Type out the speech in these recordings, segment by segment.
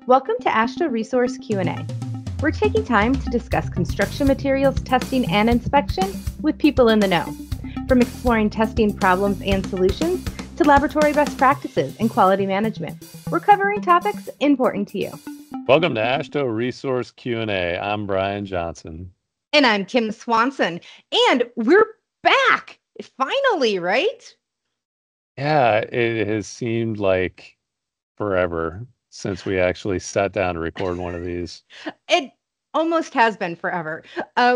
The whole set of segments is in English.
Welcome to AASHTO Resource Q&A. We're taking time to discuss construction materials testing and inspection with people in the know. From exploring testing problems and solutions to laboratory best practices and quality management, we're covering topics important to you. Welcome to AASHTO Resource Q&A. I'm Brian Johnson. And I'm Kim Swanson. And we're back! Finally, right? Yeah, it has seemed like forever since we actually sat down to record one of these. It almost has been forever.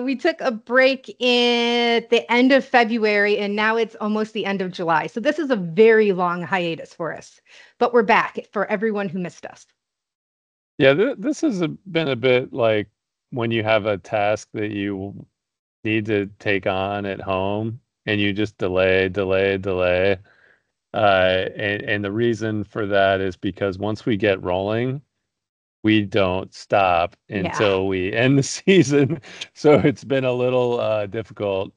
We took a break at the end of February, and now it's almost the end of July. So this is a very long hiatus for us. But we're back for everyone who missed us. Yeah, this has been a bit like when you have a task that you need to take on at home and you just delay. And the reason for that is because once we get rolling, we don't stop until we end the season. So it's been a little difficult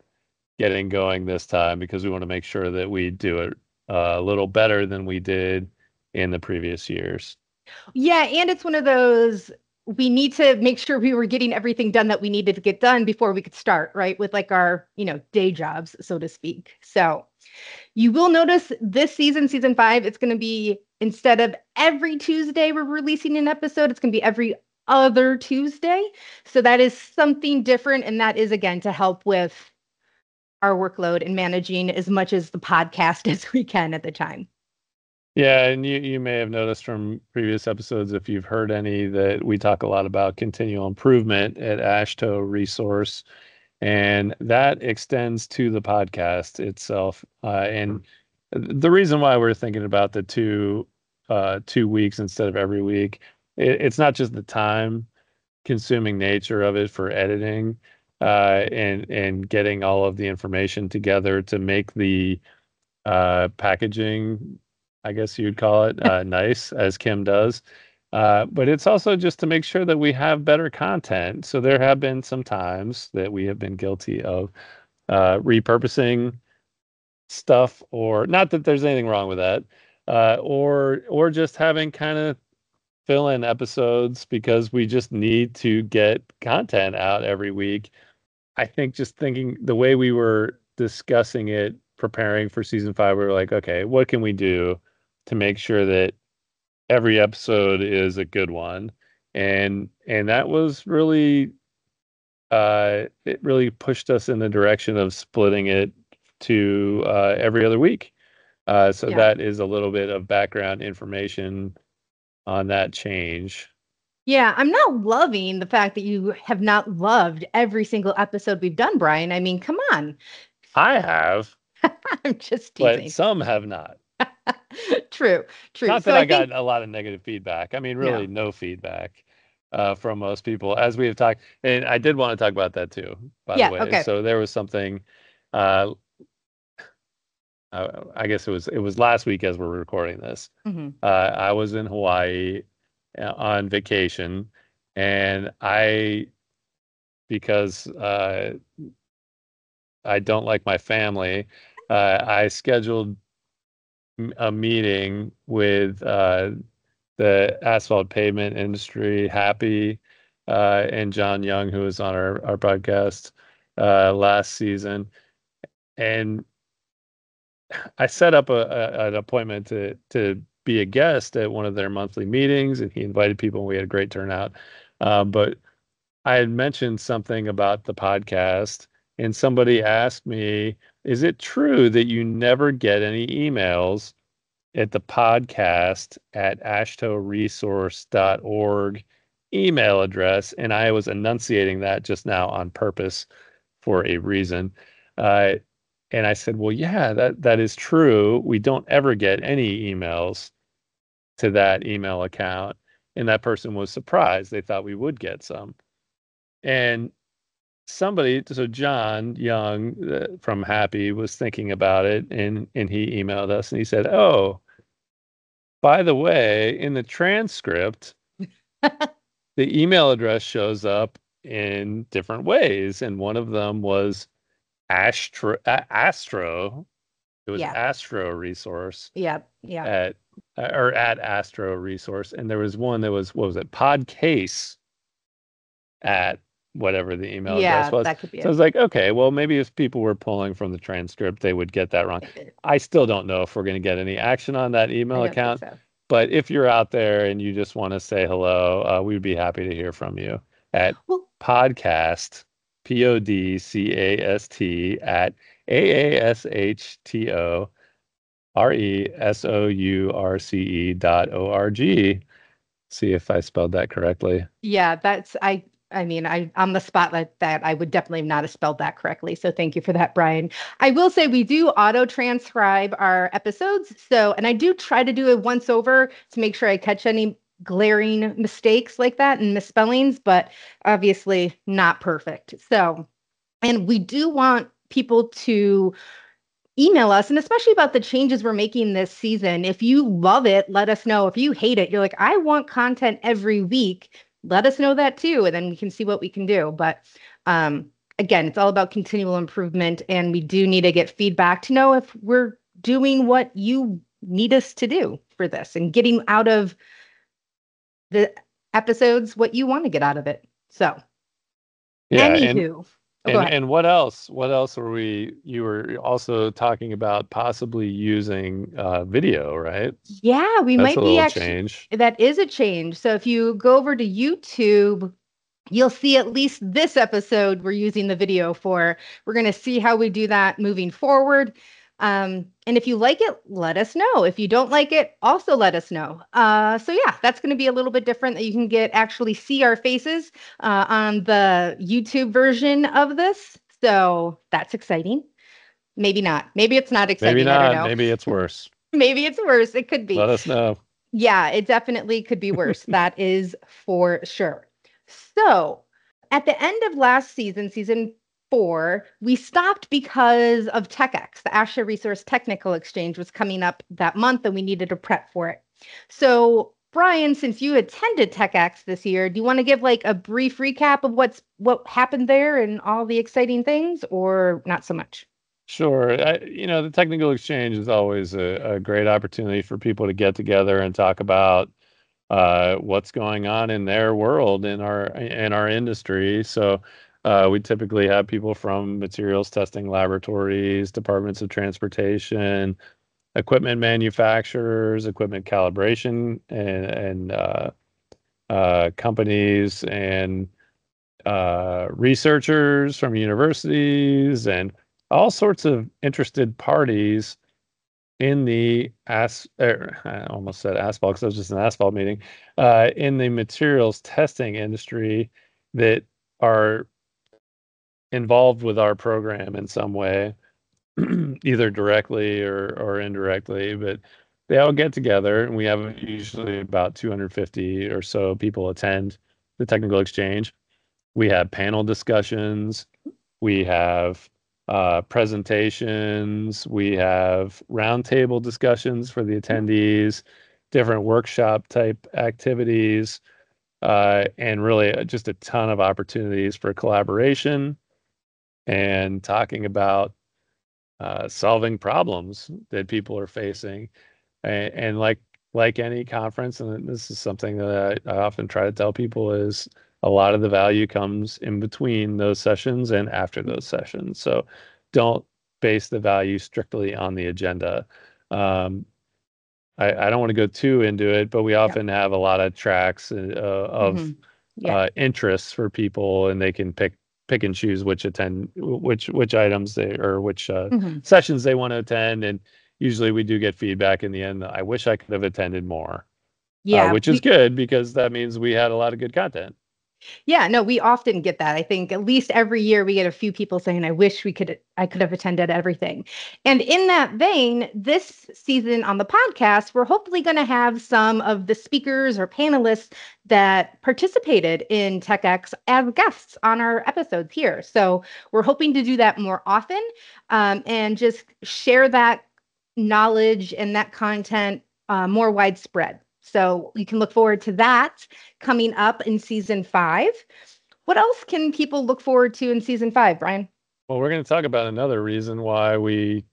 getting going this time because we want to make sure that we do it a little better than we did in the previous years. Yeah, and it's one of those, we need to make sure we were getting everything done that we needed to get done before we could start, right? With like our, day jobs, so to speak. So you will notice this season, season 5, it's going to be, instead of every Tuesday we're releasing an episode, it's going to be every other Tuesday. So that is something different. And that is, again, to help with our workload and managing as much as the podcast as we can at the time. Yeah, and you may have noticed from previous episodes, if you've heard any, that we talk a lot about continual improvement at AASHTO Resource, and that extends to the podcast itself. And the reason why we're thinking about the 2 weeks instead of every week, it's not just the time-consuming nature of it for editing and getting all of the information together to make the packaging, I guess you'd call it, nice, as Kim does. But it's also just to make sure that we have better content. So there have been some times that we have been guilty of repurposing stuff, or not that there's anything wrong with that, or just having kind of fill-in episodes because we just need to get content out every week. I think just thinking the way we were discussing it, preparing for season 5, we were like, okay, what can we do to make sure that every episode is a good one? And that was really it really pushed us in the direction of splitting it to every other week. So that is a little bit of background information on that change. Yeah, I'm not loving the fact that you have not loved every single episode we've done, Brian. I mean, come on. I have. I'm just teasing. But some have not. True. Not that I got a lot of negative feedback. I mean, really no feedback from most people, as we have talked. And I did want to talk about that too, by the way. Okay. So there was something, I guess it was last week as we're recording this. I was in Hawaii on vacation, and because I don't like my family, I scheduled a meeting with the asphalt pavement industry, Happy, and John Young, who was on our podcast last season. And I set up an appointment to be a guest at one of their monthly meetings, and he invited people, and we had a great turnout. But I had mentioned something about the podcast, and somebody asked me, is it true that you never get any emails at the podcast at ashtoresource.org email address? And I was enunciating that just now on purpose for a reason. And I said, well, yeah, that is true. We don't ever get any emails to that email account. And that person was surprised. They thought we would get some. And so John Young from Happy was thinking about it, and he emailed us and he said, oh, by the way, in the transcript, the email address shows up in different ways. And one of them was AASHTO. It was AASHTO Resource at or at Astro Resource, and there was one that was, what was it, Podcase at whatever the email address Yeah, was. that could be So I it. was like, okay, well, maybe if people were pulling from the transcript, they would get that wrong. I still don't know if we're going to get any action on that I email don't think account, so. but if you're out there and you just want to say hello, we'd be happy to hear from you at Well, podcast, PODCAST at AASHTO RESOURCE.org. See if I spelled that correctly. yeah, I mean, I on the spot that I would definitely not have spelled that correctly. So thank you for that, Brian. I will say we do auto transcribe our episodes. So, and I do try to do it once over to make sure I catch any glaring mistakes like that and misspellings, but obviously not perfect. So, and we do want people to email us, and especially about the changes we're making this season. If you love it, let us know. If you hate it, you're like, I want content every week, let us know that too, and then we can see what we can do. But um, again, it's all about continual improvement, and we do need to get feedback to know if we're doing what you need us to do for this and getting out of the episodes what you want to get out of it. So, Yeah, anywho, oh, go ahead. and what else? What else were we? You were also talking about possibly using video, right? Yeah, we That's might a be little actually, change. that is a change. So if you go over to YouTube, you'll see at least this episode we're using the video for. We're going to see how we do that moving forward. And if you like it, let us know. If you don't like it, also let us know. So yeah, that's going to be a little bit different that you can get actually see our faces on the YouTube version of this. So that's exciting. Maybe not. Maybe it's not Maybe exciting. I don't not. know. Maybe it's worse. Maybe it's worse. It could be. Let us know. Yeah, it definitely could be worse. That is for sure. So, at the end of last season, season 4, we stopped because of TechX. The AASHTO Resource Technical Exchange was coming up that month and we needed to prep for it. So, Brian, since you attended TechX this year, do you want to give like a brief recap of what happened there and all the exciting things, or not so much? Sure. The technical exchange is always a great opportunity for people to get together and talk about what's going on in their world in our industry. So we typically have people from materials testing laboratories, departments of transportation, equipment manufacturers, equipment calibration, and companies and researchers from universities and all sorts of interested parties in the I almost said asphalt because it was just an asphalt meeting, in the materials testing industry that are involved with our program in some way, either directly or indirectly. But they all get together, and we have usually about 250 or so people attend the technical exchange. We have panel discussions. We have presentations. We have roundtable discussions for the attendees, different workshop type activities, and really just a ton of opportunities for collaboration and talking about solving problems that people are facing. And like any conference, and this is something that I often try to tell people, is a lot of the value comes in between those sessions and after those sessions. So don't base the value strictly on the agenda. Um, I don't want to go too into it, but we Yeah. often have a lot of tracks of Yeah. interests for people, and they can pick and choose which items they or which hmm sessions they want to attend. And usually we do get feedback in the end. I wish I could have attended more, Yeah. which is good because that means we had a lot of good content. Yeah, no, we often get that. I think at least every year we get a few people saying, I could have attended everything. And in that vein, this season on the podcast, we're hopefully going to have some of the speakers or panelists that participated in TechX as guests on our episodes here. So we're hoping to do that more often, and just share that knowledge and that content more widespread. So you can look forward to that coming up in season 5. What else can people look forward to in season 5, Brian? Well, we're going to talk about another reason why we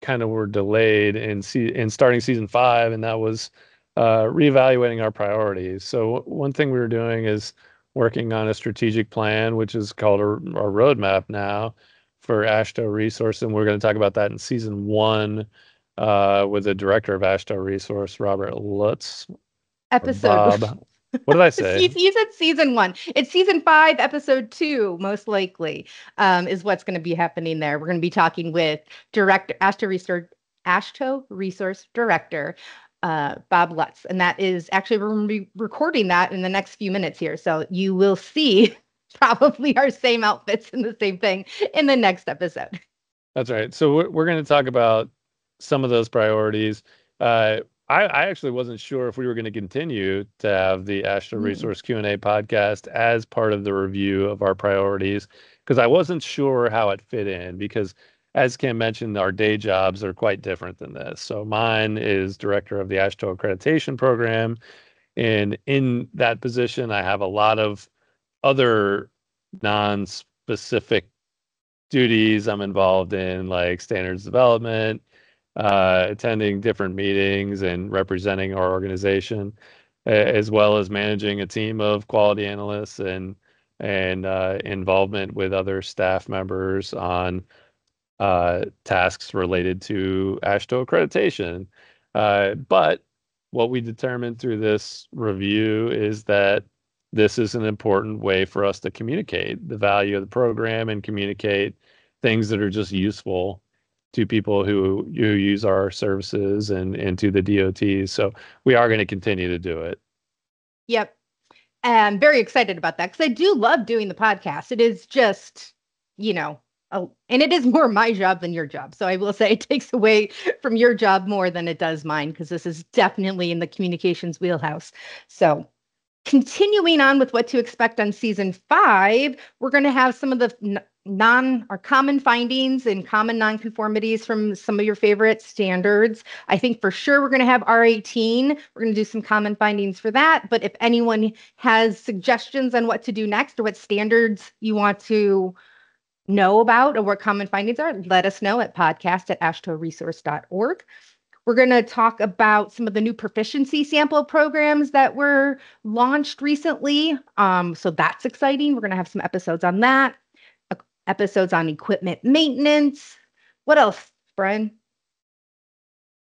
kind of were delayed in starting season 5, and that was reevaluating our priorities. So one thing we were doing is working on a strategic plan, which is called our roadmap now for AASHTO Resource, and we're going to talk about that in season 1 with the director of AASHTO Resource, Robert Lutz, or Episode. Bob. What did I say? You said season 1. It's season 5, episode 2, most likely, is what's going to be happening there. We're going to be talking with director AASHTO Resource Director Bob Lutz, and that is actually we're going to be recording that in the next few minutes here. So you will see probably our same outfits and the same thing in the next episode. That's right. So we're going to talk about some of those priorities. I actually wasn't sure if we were going to continue to have the AASHTO Resource Q&A podcast as part of the review of our priorities, because I wasn't sure how it fit in, because as Kim mentioned, our day jobs are quite different than this. So mine is director of the AASHTO accreditation program. And in that position, I have a lot of other non-specific duties I'm involved in, like standards development, attending different meetings and representing our organization, as well as managing a team of quality analysts and involvement with other staff members on tasks related to AASHTO accreditation. But what we determined through this review is that this is an important way for us to communicate the value of the program and communicate things that are just useful to people who use our services and to the DOTs. So we are going to continue to do it. Yep. And I'm very excited about that because I do love doing the podcast. It is just, and it is more my job than your job. So I will say it takes away from your job more than it does mine, because this is definitely in the communications wheelhouse. So continuing on with what to expect on season 5, we're going to have some of the common findings and common nonconformities from some of your favorite standards. I think for sure we're going to have R18. We're going to do some common findings for that. But if anyone has suggestions on what to do next or what standards you want to know about or what common findings are, let us know at podcast@ashtoresource.org. We're going to talk about some of the new proficiency sample programs that were launched recently. So that's exciting. We're going to have some episodes on that, episodes on equipment maintenance. What else, Brian?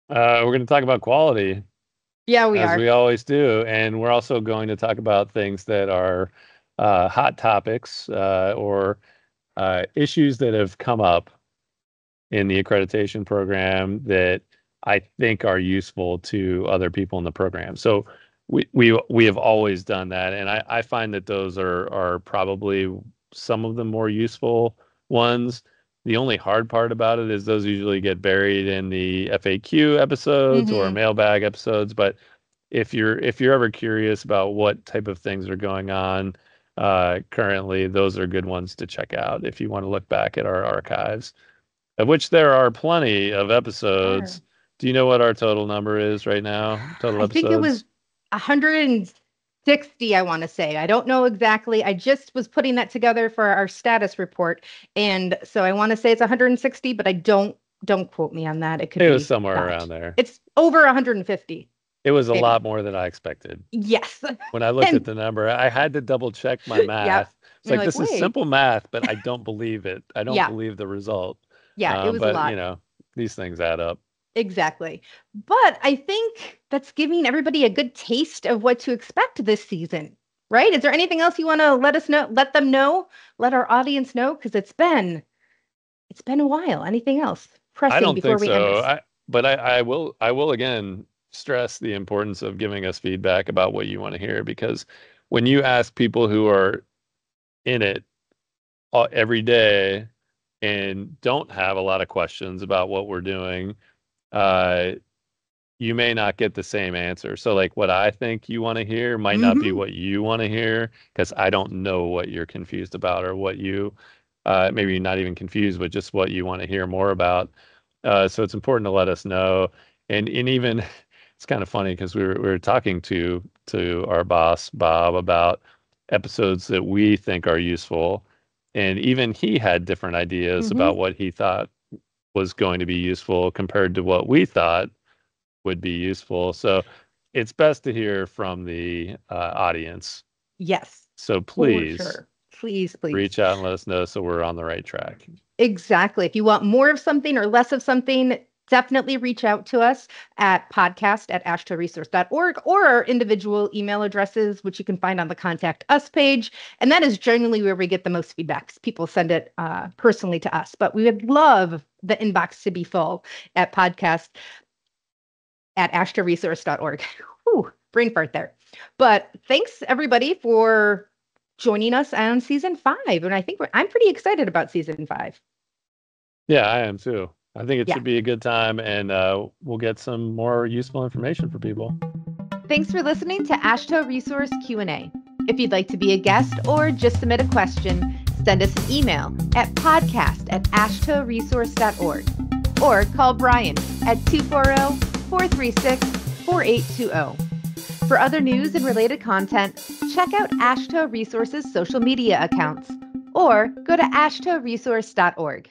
We're going to talk about quality. Yeah, we as are. we always do. And we're also going to talk about things that are hot topics or issues that have come up in the accreditation program that I think are useful to other people in the program. So we have always done that, and I find that those are probably some of the more useful ones. The only hard part about it is those usually get buried in the FAQ episodes or mailbag episodes. But if you're ever curious about what type of things are going on currently, those are good ones to check out if you want to look back at our archives, of which there are plenty of episodes. Do you know what our total number is right now? Total I episodes? think it was 160, I want to say. I don't know exactly. I just was putting that together for our status report. And so I want to say it's 160, but I don't quote me on that. It was somewhere around there. It's over 150. It was a lot more than I expected. Yes. When I looked at the number, I had to double check my math. Yep. It's like, this is simple math, but I don't believe it. I don't believe the result. Yeah, it was a lot. But, these things add up. Exactly. But I think that's giving everybody a good taste of what to expect this season, right? Is there anything else you want to let us know, let our audience know? Because it's been a while. Anything else pressing before we end this? But I will again stress the importance of giving us feedback about what you want to hear, because when you ask people who are in it every day and don't have a lot of questions about what we're doing, you may not get the same answer. So like what I think you want to hear might not be what you want to hear, because I don't know what you're confused about, or what you maybe not even confused, but just what you want to hear more about. So it's important to let us know. And even it's kind of funny because we were talking to our boss Bob about episodes that we think are useful, and even he had different ideas about what he thought was going to be useful compared to what we thought would be useful. So it's best to hear from the audience. Yes, So for please sure. Please, please. reach out and let us know so we're on the right track. Exactly. If you want more of something or less of something, definitely reach out to us at podcast@ashtoresource.org or our individual email addresses, which you can find on the Contact Us page. And that is generally where we get the most feedback. People send it personally to us, but we would love the inbox to be full at podcast@ashtoresource.org. Whew, brain fart there. But thanks everybody for joining us on season 5. And I think I'm pretty excited about season 5. Yeah, I am too. I think it Yeah. should be a good time, and we'll get some more useful information for people. Thanks for listening to AASHTO Resource Q&A. If you'd like to be a guest or just submit a question, send us an email at podcast@ashtoresource.org or call Brian at 240-436-4820. For other news and related content, check out AASHTO Resource's social media accounts or go to ashtoresource.org.